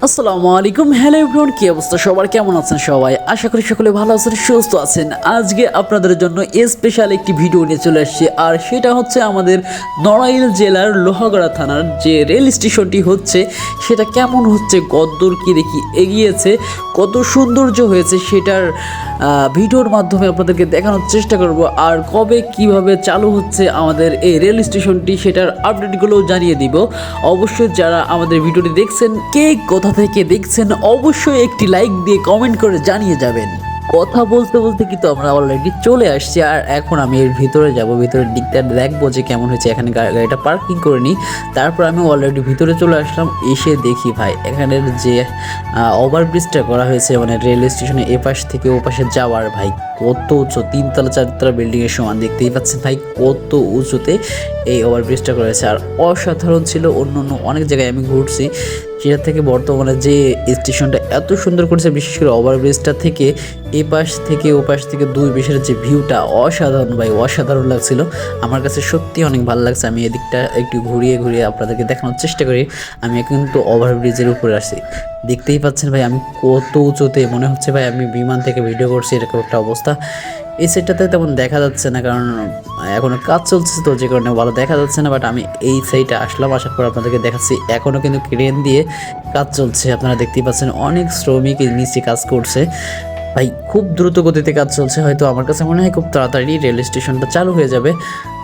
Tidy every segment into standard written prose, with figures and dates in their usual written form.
আসসালামু আলাইকুম। Hello everyone, কি অবস্থা সবার, কেমন আছেন সবাই? আশা করি সকলে ভালো আছেন, সুস্থ আছেন। আজকে আপনাদের জন্য স্পেশাল একটি ভিডিও নিয়ে চলে আসছি, আর সেটা হচ্ছে আমাদের নড়াইল জেলার লোহাগড়া থানার যে রেল স্টেশনটি হচ্ছে সেটা কেমন হচ্ছে, কতদূর কী দেখি এগিয়েছে, কত সৌন্দর্য হয়েছে সেটার ভিডিওর মাধ্যমে আপনাদেরকে দেখানোর চেষ্টা করব। আর কবে কিভাবে চালু হচ্ছে আমাদের এই রেল স্টেশনটি সেটার আপডেটগুলোও জানিয়ে দিব। অবশ্যই যারা আমাদের ভিডিওটি দেখছেন, কে কোথা থেকে দেখছেন, অবশ্যই একটি লাইক দিয়ে কমেন্ট করে জানিয়ে যাবেন। কথা বলতে বলতে কিন্তু আমরা অলরেডি চলে আসছি, আর এখন আমি এর ভিতরে যাব, ভিতরের দিকটা দেখবো যে কেমন হয়েছে। এখানে গাড়িটা পার্কিং করে নিই, তারপর আমি অলরেডি ভিতরে চলে আসলাম। এসে দেখি ভাই এখানের যে ওভারব্রিজটা করা হয়েছে, মানে রেল স্টেশনে এপাশ থেকে ওপাশে যাওয়ার, ভাই কত উঁচু, 3 তলা 4 তলা বিল্ডিংয়ের সমান, দেখতেই পাচ্ছেন ভাই কত উঁচুতে এই ওভারব্রিজটা করা হয়েছে। আর অসাধারণ ছিল। অন্য অনেক জায়গায় আমি ঘুরছি, সেটা থেকে বর্তমানে যে স্টেশনটা এত সুন্দর করেছে, বিশেষ করে ওভারব্রিজটা থেকে এপাশ থেকে ওপাশ থেকে দুই পাশের যে ভিউটা অসাধারণ ভাই, অসাধারণ লাগছিল। আমার কাছে সত্যি অনেক ভালো লাগছে। আমি এদিকটা একটু ঘুরিয়ে ঘুরিয়ে আপনাদেরকে দেখানোর চেষ্টা করি। আমি কিন্তু ওভারব্রিজের উপরে আসছি, দেখতেই পাচ্ছেন ভাই আমি কত উঁচুতে, মনে হচ্ছে ভাই আমি বিমান থেকে ভিডিও করছি, এরকম একটা অবস্থা। এই সাইডটাতে তেমন দেখা যাচ্ছে না, কারণ এখনও কাজ চলছে, তো যে কারণে ভালো দেখা যাচ্ছে না। বাট আমি এই সাইডে আসলাম, আসার পর আপনাদেরকে দেখাচ্ছি। এখনও কিন্তু ক্রেন দিয়ে কাজ চলছে, আপনারা দেখতেই পাচ্ছেন অনেক শ্রমিক নিচে কাজ করছে ভাই। খুব দ্রুত গতিতে কাজ চলছে, হয়তো আমার কাছে মনে হয় খুব তাড়াতাড়ি রেল স্টেশনটা চালু হয়ে যাবে,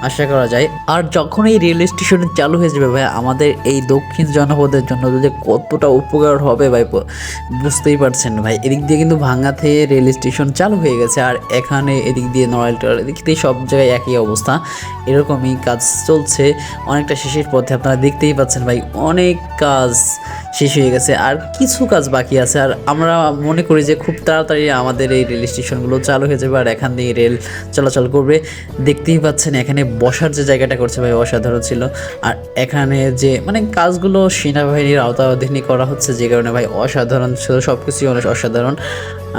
আশা করা যায়। আর যখন এই রেল স্টেশন চালু হয়ে যাবে ভাই, আমাদের এই দক্ষিণ জনপদের জন্য যে কতটা উপকার হবে ভাই, বুঝতেই পারছেন ভাই। এদিক দিয়ে কিন্তু ভাঙ্গাতে রেল স্টেশন চালু হয়ে গেছে, আর এখানে এদিক দিয়ে নড়াইলটার এদিক দিয়ে সব জায়গায় একই অবস্থা, এরকমই কাজ চলছে। অনেকটা শেষের পথে, আপনারা দেখতেই পাচ্ছেন ভাই অনেক কাজ শেষ হয়ে গেছে, আর কিছু কাজ বাকি আছে। আর আমরা মনে করি যে খুব তাড়াতাড়ি আমাদের এই রেল স্টেশনগুলো চালু হয়ে যাবে, আর এখান দিয়ে রেল চলাচল করবে। দেখতেই পাচ্ছেন এখানে বসার যে জায়গাটা করছে ভাই অসাধারণ ছিল। আর এখানে যে মানে কাজগুলো সেনাবাহিনীর আওতাধীনই করা হচ্ছে, যে কারণে ভাই অসাধারণ ছিল, সব কিছুই অনেক অসাধারণ।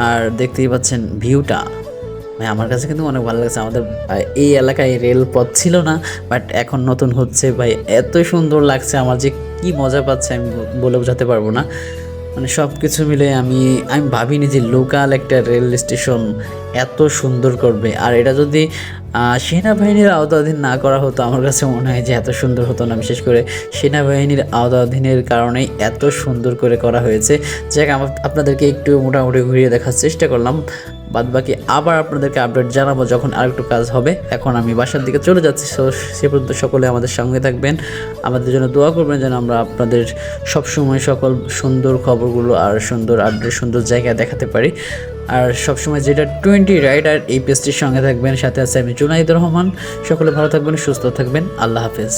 আর দেখতেই পাচ্ছেন ভিউটা ভাই, আমার কাছে কিন্তু অনেক ভালো লাগছে। আমাদের এই এলাকায় রেলপথ ছিল না, বাট এখন নতুন হচ্ছে ভাই, এত সুন্দর লাগছে আমার, যে কি মজা পাচ্ছে আমি বলে বোঝাতে পারবো না। মানে সব কিছু মিলে আমি ভাবিনি যে লোকাল একটা রেল স্টেশন এত সুন্দর করবে। আর এটা যদি সেনাবাহিনীর আওতাধীন না করা হতো, আমার কাছে মনে হয় যে এত সুন্দর হতো না। বিশেষ করে সেনাবাহিনীর আওতাধীনের কারণেই এত সুন্দর করে করা হয়েছে। যাক, আপনাদেরকে একটু মোটামুটি ঘুরিয়ে দেখার চেষ্টা করলাম, বাদবাকি আবার আপনাদেরকে আপডেট জানাবো যখন আরেকটু কাজ হবে। এখন আমি বাসার দিকে চলে যাচ্ছি, সে পর্যন্ত সকলে আমাদের সঙ্গে থাকবেন, আমাদের জন্য দোয়া করবেন যেন আমরা আপনাদের সবসময় সকল সুন্দর খবরগুলো আর সুন্দর আপডেট, সুন্দর জায়গা দেখাতে পারি। আর সবসময় যেটা 20 রাইডার এই পেজটির সঙ্গে থাকবেন, সাথে আছে আমি জুনাইদুর রহমান। সকলে ভালো থাকবেন, সুস্থ থাকবেন, আল্লাহ হাফেজ।